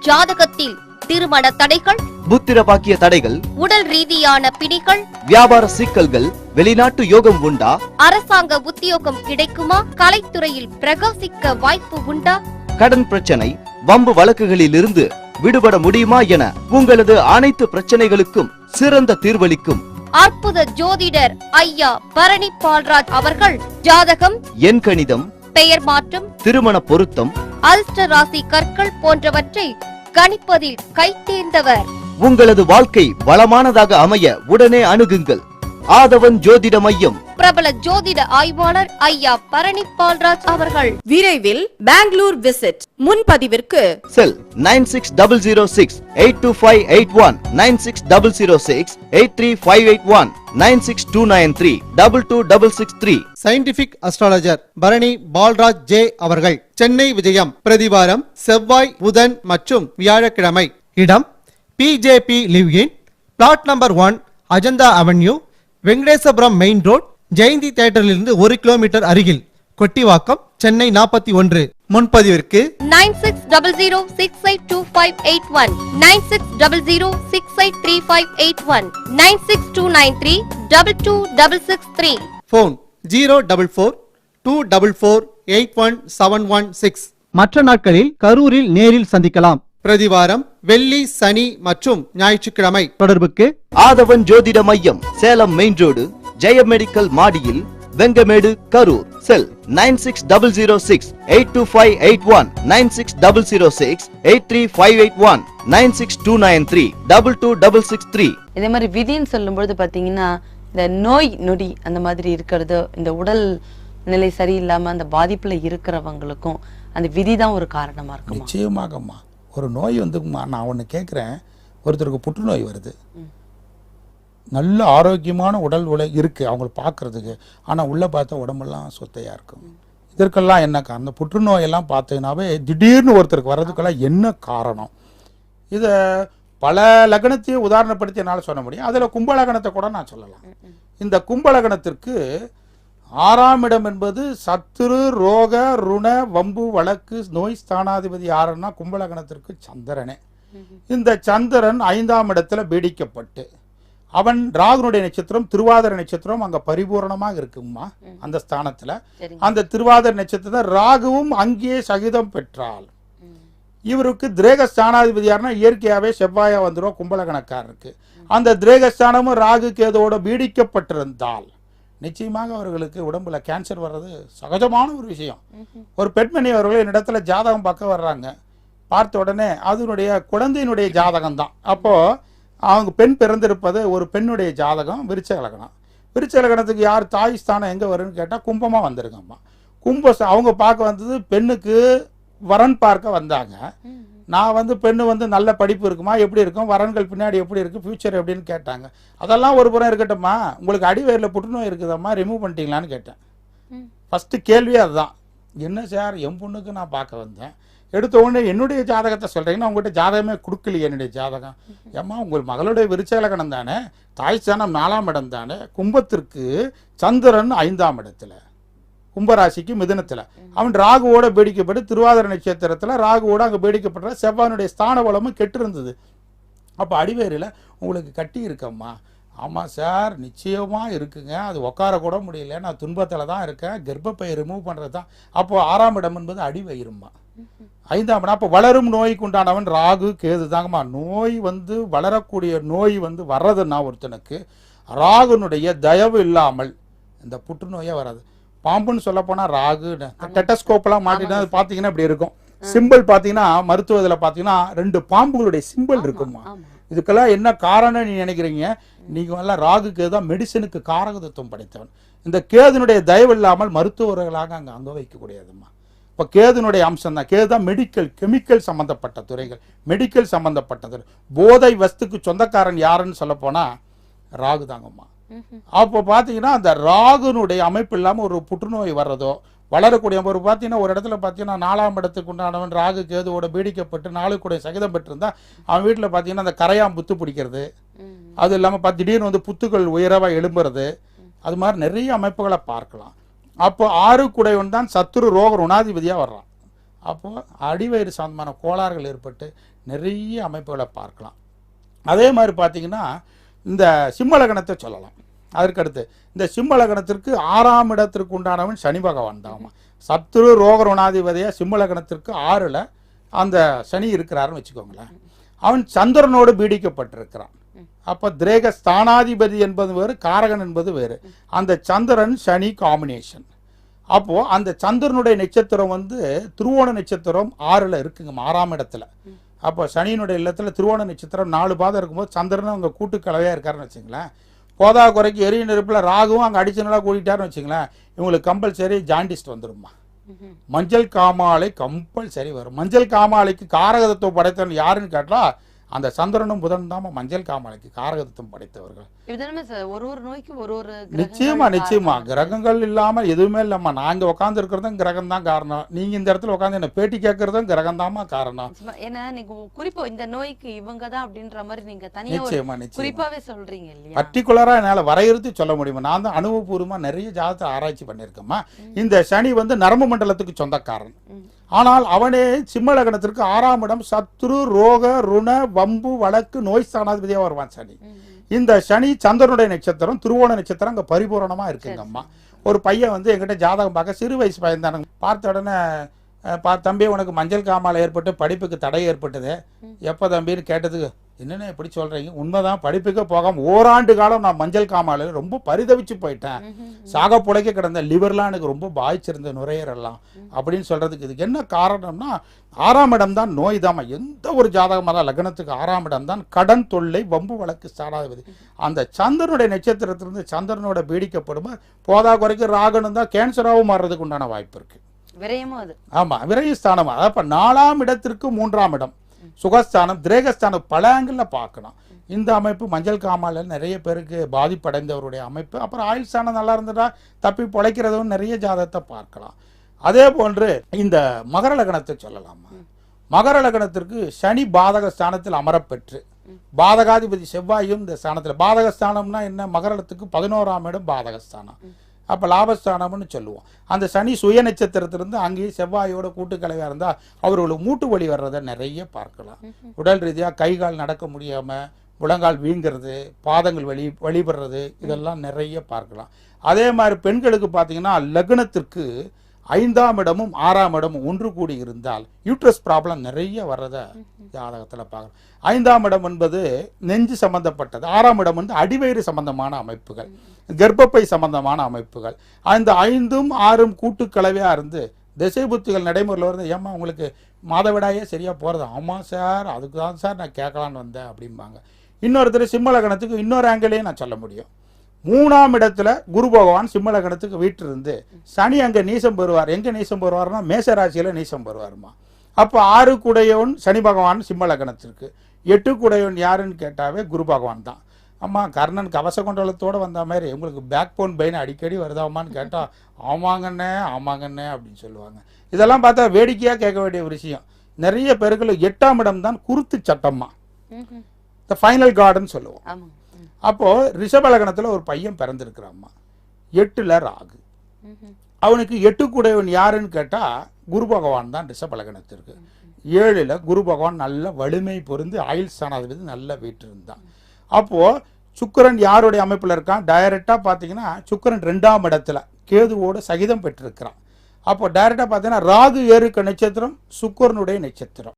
ஜாதகத்தில் திருமண தடைகள், புத்திர பாக்கிய தடைகள், உடல் ரீதியான பிணிகள், வியாபார சிக்கல்கள், வெளிநாட்டு யோகம் உண்டா, அரசாங்க உத்தியோகம் கிடைக்குமா, கலைத்துறையில் பிரகாசிக்க வாய்ப்பு உண்டா, கடன் பிரச்சனை, வம்பு வழக்குகளில் இருந்து விடுபட முடியுமா என உங்களது அனைத்து பிரச்சனைகளுக்கும் சிறந்த தீர்வளிக்கும் அற்புத ஜோதிடர் ஐயா பரணி பால்ராஜ் அவர்கள் ஜாதகம், எண் கணிதம், பெயர் மாற்றம், திருமண பொருத்தம், அதிர்ஷ்ட ராசி கற்கள் போன்றவற்றை கணிப்பதில் கைதேர்ந்தவர். உங்களது வாழ்க்கை வளமானதாக அமைய உடனே அணுகுங்கள். ஆதவன் ஜோதிட மையம். பிரபல ஜோதிட ஆய்வாளர் ஐயா பரணி பால்ராஜ் அவர்கள் விரைவில் பெங்களூர் விசிட். முன்பதிவிற்கு cell 9600682581, 9600683581, 96293226663. Scientific astrologer Bharani Balraj J அவர்கள் சென்னை விஜயம். பிரதிவாரம் செவ்வாய், புதன் மற்றும் வியாழக்கிழமை. இடம் BJP live in, plot number 1, Ajantha avenue, Venkatesapuram main road, Jayanthi தியேட்டரிலிருந்து 1 கிலோமீட்டர் அருகில், கொட்டிவாக்கம், சென்னை 41. முன்பதிவிற்கு 9600682581, 9600683581, 96293226663. போன் 04424481716. மற்ற நாட்களில் கரூரில் நேரில் சந்திக்கலாம். பிரதிவாரம் வெள்ளி, சனி மற்றும் ஞாயிற்றுக்கிழமை. தொடர்புக்கு ஆதவன் ஜோதிட மையம், சேலம் மெயின் ரோடு, ஜெய மெடிக்கல் மாடியில், வெங்கமேடு, கரூர். செல் 9600682581, 9600683581, 96293226663. இதே மாதிரி விதின்னு சொல்லும்பொழுது பாத்தீங்கன்னா இந்த நோய் நொடி அந்த மாதிரி இருக்கிறது, இந்த உடல் நிலை சரியில்லாம அந்த பாதிப்புல இருக்கிறவங்களுக்கும் அந்த விதி தான் ஒரு காரணமா இருக்கும். நிச்சயமாகம்மா. ஒரு நோய் வந்துக்குமா, நான் ஒன்று கேட்குறேன், ஒருத்தருக்கு புற்றுநோய் வருது, நல்ல ஆரோக்கியமான உடல் இருக்குது அவங்கள பார்க்குறதுக்கு, ஆனால் உள்ளே பார்த்தா உடம்பெல்லாம் சொத்தையாக இருக்கும். இதற்கெல்லாம் என்ன காரணம்? புற்றுநோயெல்லாம் பார்த்தீங்கன்னாவே திடீர்னு ஒருத்தருக்கு வர்றதுக்கெல்லாம் என்ன காரணம்? இதை பல லக்னத்தையும் உதாரணப்படுத்தி என்னால் சொல்ல முடியும். அதில் கும்பலகணத்தை கூட நான் சொல்லலாம். இந்த கும்பலகணத்திற்கு 6ஆம் இடம் என்பது சத்துரு, ரோக, ருண, வம்பு, வழக்கு, நோய் ஸ்தானாதிபதி யாருன்னா கும்பலகணத்திற்கு சந்திரனே. இந்த சந்திரன் 5ஆம் இடத்துல பீடிக்கப்பட்டு அவன் ராகுனுடைய நட்சத்திரம் திருவாதிரை நட்சத்திரம் அங்க பரிபூர்ணமாக இருக்குமா அந்த ஸ்தானத்துல. அந்த திருவாதிரை நட்சத்திரத்தை ராகுவும் அங்கேயே சகிதம் பெற்றால் இவருக்கு திரேக ஸ்தானாதிபதி யாருன்னா இயற்கையாவே செவ்வாயா வந்துடும் கும்பலகணக்காரருக்கு. அந்த திரேகஸ்தானமும் ராகு கேதோட பீடிக்கப்பட்டிருந்தால் நிச்சயமாக அவர்களுக்கு உடம்புல கேன்சர் வர்றது சகஜமான ஒரு விஷயம். ஒரு பெண்மணி அவர்கள் என்னிடத்துல ஜாதகம் பார்க்க வர்றாங்க. பார்த்த உடனே அதனுடைய குழந்தையினுடைய ஜாதகம் தான். அப்போ அவங்க பெண் பிறந்திருப்பது ஒரு பெண்ணுடைய ஜாதகம், விருச்சக லக்னம். விருச்சக லக்னத்துக்கு யார் தாய் ஸ்தானம் எங்கே வரும்னு கேட்டால் கும்பமாக வந்திருக்கம்மா. அவங்க பார்க்க வந்தது பெண்ணுக்கு வரன் பார்க்க வந்தாங்க. நான் பெண்ணு நல்ல படிப்பு இருக்குமா, எப்படி இருக்கும், வரன்கள் பின்னாடி எப்படி இருக்குது, ஃபியூச்சர் எப்படின்னு கேட்டாங்க. அதெல்லாம் ஒரு புறம் இருக்கட்டும்மா, உங்களுக்கு அடிவயிறில் புற்றுநோய் இருக்குதாம்மா, ரிமூவ் பண்ணிட்டீங்களான்னு கேட்டேன். ஃபஸ்ட்டு கேள்வியே அதுதான். என்ன சார், என் பொண்ணுக்கு நான் பார்க்க வந்தேன், எடுத்த உடனே என்னுடைய ஜாதகத்தை சொல்கிறீங்கன்னா உங்கள்கிட்ட ஜாதகமே கொடுக்கலையே என்னுடைய ஜாதகம். ஏம்மா உங்கள் மகளுடைய விருச்சக லக்னம் தானே, தாய் ஸ்தானம் 4ஆம் இடம் தானே, கும்பத்திற்கு சந்திரன் 5ஆம் இடத்துல, கும்பராசிக்கு மிதுனத்தில் அவன் ராகுவோட பீடிக்கப்பட்டு திருவாதிரை நட்சத்திரத்தில் ராகுவோட அங்கே பீடிக்கப்பட்ட செவ்வானுடைய ஸ்தான பலமும் கெட்டு இருந்தது. அப்போ அடிவேரில் உங்களுக்கு கட்டி இருக்கம்மா. ஆமாம் சார், நிச்சயமாக இருக்குங்க, அது உட்கார கூட முடியல, நான் துன்பத்தில் தான் இருக்கேன், கர்ப்பப்பை ரிமூவ் பண்ணுறது தான். அப்போது 6ஆம் இடம் என்பது அடிவயிறுமா, 5ஆம் இடம். அப்போ வளரும் நோய்க்கு உண்டானவன் ராகு கேது தாங்கம்மா. நோய் வளரக்கூடிய நோய் வர்றதுன்னா ஒருத்தனுக்கு ராகுனுடைய தயவு இல்லாமல் இந்த புற்றுநோயே வராது. பாம்புன்னு சொல்ல போனால் ராகு டெட்டஸ்கோப்லாம் மாட்டினா பார்த்தீங்கன்னா இப்படி இருக்கும். சிம்பிள் பார்த்தீங்கன்னா மருத்துவத்தில் பார்த்தீங்கன்னா 2 பாம்புகளுடைய சிம்பிள் இருக்குமா. இதுக்கெல்லாம் என்ன காரணம் நீ நினைக்கிறீங்க? நீங்கள் எல்லாம் ராகு கேது தான் மெடிசனுக்கு காரகத்துவம் படைத்தவன். இந்த கேதுனுடைய தயவு இல்லாமல் மருத்துவர்களாக அங்கே அங்க வைக்கக்கூடியதுமா. இப்போ கேதுனுடைய அம்சம் தான். கேது தான் மெடிக்கல், கெமிக்கல் சம்பந்தப்பட்ட துறைகள், மெடிக்கல் சம்பந்தப்பட்ட துறை. போதை வஸ்துக்கு சொந்தக்காரன் யாருன்னு சொல்ல போனால் ராகு தாங்கம்மா. அப்போ பார்த்தீங்கன்னா அந்த ராகுனுடைய அமைப்பு இல்லாமல் ஒரு புற்றுநோய் வர்றதோ வளரக்கூடிய ஒரு பார்த்தீங்கன்னா ஒரு இடத்துல பார்த்தீங்கன்னா 4ஆம் இடத்துக்கு உண்டானவன் ராகு கேதுவோட பீடிக்கப்பட்டு 4 கூட சகிதம் பெற்றிருந்தா அவன் வீட்டில் பார்த்தீங்கன்னா அந்த கரையாம் புத்து பிடிக்கிறது, அது இல்லாமல் திடீர்னு புத்துக்கள் உயரவாக எழும்புறது, அது மாதிரி நிறைய அமைப்புகளை பார்க்கலாம். அப்போ 6 குடைவன் தான் சத்துரு ரோக ருணாதிபதியாக வர்றான். அப்போது அடிவயிறு சம்பந்தமான கோளாறுகள் ஏற்பட்டு நிறைய அமைப்புகளை பார்க்கலாம். அதே மாதிரி பார்த்தீங்கன்னா இந்த சிம்ம லக்னத்தை சொல்லலாம். அதற்கடுத்து இந்த சிம்ம லக்னத்திற்கு 6ஆம் இடத்திற்கு உண்டானவன் சனி பகவான் தான்மா. சத்ரு ரோகருணாதிபதியாக சிம்ம லக்னத்திற்கு 6ல் அந்த சனி இருக்கிறாருன்னு வச்சுக்கோங்களேன். அவன் சந்திரனோடு பீடிக்கப்பட்டிருக்கிறான். அப்போ திரேக ஸ்தானாதிபதி என்பது வேறு, காரகன் என்பது வேறு. அந்த சந்திரன் சனி காம்பினேஷன். அப்போது அந்த சந்திரனுடைய நட்சத்திரம் வந்து திருவோண நட்சத்திரம் 6ல் இருக்குங்க, 6ஆம் இடத்துல. அப்போ சனியினுடைய இல்லத்தில் திருவோண நட்சத்திரம் 4 பாதம் இருக்கும்போது சந்திரனும் அங்கே கூட்டு கலவையாக இருக்காருன்னு வச்சுங்களேன். போதா குறைக்கு எரிய நெருப்பில் ராகுவும் அங்கே அடிச்சனலாக கூட்டிட்டாருன்னு வச்சுங்களேன், இவங்களுக்கு கம்பல்சரி ஜாண்டிஸ்ட் வந்துடுமா. மஞ்சள் காமாலை கம்பல்சரி வரும். மஞ்சள் காமாலைக்கு காரகதத்துவம் படைத்தவன் யாருன்னு கேட்டால் அந்த சந்திரனும் புதன் தான் மஞ்சள் காமாலைக்கு காரகதத்துவம் படைத்தவர்கள். ஒரு ஒரு நோய்க்கு ஒரு ஒரு நிச்சயமா கிரகங்கள் இல்லாமல் எதுவுமே இல்லைம்மா. நாங்கள் உட்காந்து இருக்கிறதும் கிரகம் தான் காரணம். நீங்கள் இந்த இடத்துல உட்காந்து என்ன பேட்டி கேட்கறதும் கிரகம் தான்மா காரணம். ஏன்னா நீங்க குறிப்பா இந்த நோய்க்கு இவங்க தான் அப்படின்ற மாதிரி நீங்க நிச்சயமா குறிப்பாவே சொல்றீங்க இல்லையா? பர்டிகுலரா என்னால் வரையறுத்து சொல்ல முடியுமா? நான் தான் அனுபவபூர்வமா நிறைய ஜாதகத்தை ஆராய்ச்சி பண்ணியிருக்கேம்மா. இந்த சனி வந்து நரம்பு மண்டலத்துக்கு சொந்தக்காரன். ஆனால் அவனே சிம்ம லக்னத்திற்கு 6ஆம் இடம் சத்ரு ரோக ருண வம்பு வழக்கு நோய் ஸ்தானாதிபதியாக வருவான் சனி. இந்த சனி சந்திரனுடைய நட்சத்திரம் திருவோண நட்சத்திரம் அங்கே பரிபூரணமாக இருக்குங்க அம்மா. ஒரு பையன் வந்து எங்கிட்ட ஜாதகம் பார்க்க சிறு வயசு பையன் தானுங்க. பார்த்த உடனே தம்பி உனக்கு மஞ்சள் காமாலை ஏற்பட்டு படிப்புக்கு தடை ஏற்பட்டது எப்போ தம்பின்னு கேட்டதுக்கு, என்னென்ன எப்படி சொல்கிறீங்க? உண்மைதான், படிப்புக்கு போகாமல் ஓராண்டு காலம் நான் மஞ்சள் காமாலையில் ரொம்ப பரிதவிச்சு போயிட்டேன். சாக புழைக்க கிடந்த லிவர்லாம் எனக்கு ரொம்ப பாதிச்சிருந்த நுரையீரலாம் அப்படின்னு சொல்கிறதுக்கு இதுக்கு என்ன காரணம்னா 6ஆம் இடம் தான் நோய் தாமா. எந்த ஒரு ஜாதகமாக தான் லக்னத்துக்கு 6ஆம் இடம் தான் கடன் தொல்லை வம்பு வழக்கு ஸ்தானாதிபதி. அந்த சந்திரனுடைய நட்சத்திரத்திலிருந்து சந்திரனோட பீடிக்கப்படும் போதா குறைக்கு ராகனும் தான் கேன்சராகவும் மாறுறதுக்கு உண்டான வாய்ப்பு இருக்குது. விரயமும் அது. ஆமாம், விரயஸ்தானம். அதான் இப்போ 4ஆம் இடத்திற்கு 3ஆம் இடம் சுகஸ்தானம் திரேகஸ்தானம் பல ஆங்கிளில் பார்க்கணும். இந்த அமைப்பு மஞ்சள் காமாலையில் நிறைய பேருக்கு பாதிப்படைந்தவருடைய அமைப்பு. அப்புறம் ஆயுள் ஸ்தானம் நல்லா இருந்ததா தப்பி பிழைக்கிறதும் நிறைய ஜாதகத்தை பார்க்கலாம். அதே போன்று இந்த மகர லக்னத்தை சொல்லலாமா. மகர லக்னத்திற்கு சனி பாதக ஸ்தானத்தில் அமரப்பெற்று பாதகாதிபதி செவ்வாயும் இந்த ஸ்தானத்தில். பாதகஸ்தானம்னா என்ன? மகரத்துக்கு 11ஆம் இடம் பாதகஸ்தானம். அப்போ லாபஸ்தானம்னு சொல்லுவோம். அந்த சனி சுய நட்சத்திரத்திலிருந்து அங்கேயே செவ்வாயோட கூட்டுக்கலையாக இருந்தால் அவர்களுக்கு மூட்டு வலி வர்றதை நிறைய பார்க்கலாம். உடல் ரீதியாக கை கால் நடக்க முடியாமல் முழங்கால் வீங்கிறது, பாதங்கள் வழிபடுறது, இதெல்லாம் நிறைய பார்க்கலாம். அதே மாதிரி பெண்களுக்கு பார்த்தீங்கன்னா லக்னத்திற்கு 5ஆம் இடமும் 6ஆம் இடமும் ஒன்று கூடி இருந்தால் யூட்ரஸ் ப்ராப்ளம் நிறைய வர்றதை ஜாதகத்தில் பார்க்கலாம். 5ஆம் இடம் என்பது நெஞ்சு சம்பந்தப்பட்டது, 6ஆம் இடம் வந்து அடிவயிறு சம்பந்தமான அமைப்புகள், கர்ப்பப்பை சம்பந்தமான அமைப்புகள். அந்த 5ம் 6ம் கூட்டுக்கலவையாக இருந்து திசை புத்திகள் நடைமுறையில் வந்து, ஏம்மா உங்களுக்கு மாதவிடாயே சரியாக போகிறது? ஆமாம் சார், அதுக்கு தான் சார் நான் கேட்கலான்னு வந்தேன் அப்படிம்பாங்க. இன்னொருத்தர் சிம்ம லக்னத்துக்கு இன்னொரு ஆங்கிளையும் நான் சொல்ல முடியும். 3ஆம் இடத்துல குரு பகவான் சிம்ம லக்னத்துக்கு வீட்டிலிருந்து சனி அங்கே நீசம் பெறுவார். எங்கே நீசம் பெறுவார்னா மேசராசியில் நீசம் பெறுவாருமா. அப்போ 6 கூடையவன் சனி பகவான் சிம்ம லக்னத்திற்கு, 8 கூடையவன் யாருன்னு கேட்டாவே குரு பகவான் தான். அம்மா கர்ணன் கவச கொண்டலத்தோடு வந்த மாதிரி உங்களுக்கு பேக் போன் பெயின் அடிக்கடி வருதாமான்னு கேட்டால் ஆமாங்கண்ணே ஆமாங்கண்ணே அப்படின்னு சொல்லுவாங்க. இதெல்லாம் பார்த்தா வேடிக்கையாக கேட்க வேண்டிய ஒரு விஷயம். நிறைய பேருக்கு 8ஆம் இடம் தான் குருத்து சட்டம்மா, த ஃபைனல் கார்டுன்னு சொல்லுவோம். அப்போது ரிஷப லக்னத்தில் ஒரு பையன் பிறந்திருக்கிறாம்மா, 8ல் ராகு. அவனுக்கு 8 கூடையவன் யாருன்னு கேட்டால் குரு பகவான் தான் ரிஷப லக்னத்திற்கு. 7ல் குரு பகவான் நல்ல வலிமை பொருந்து ஆயுள் ஸ்தானாதிபதி நல்ல வீட்டிருந்தான். அப்போது சுக்கிரன் யாருடைய அமைப்பில் இருக்கான்? டைரெக்டாக பார்த்தீங்கன்னா சுக்கிரன் 2ஆம் இடத்துல கேதுவோடு சகிதம் பெற்றிருக்கிறான். அப்போ டைரெக்டாக பார்த்தீங்கன்னா ராகு ஏறுக்க நட்சத்திரம் சுக்கிரனுடைய நட்சத்திரம்.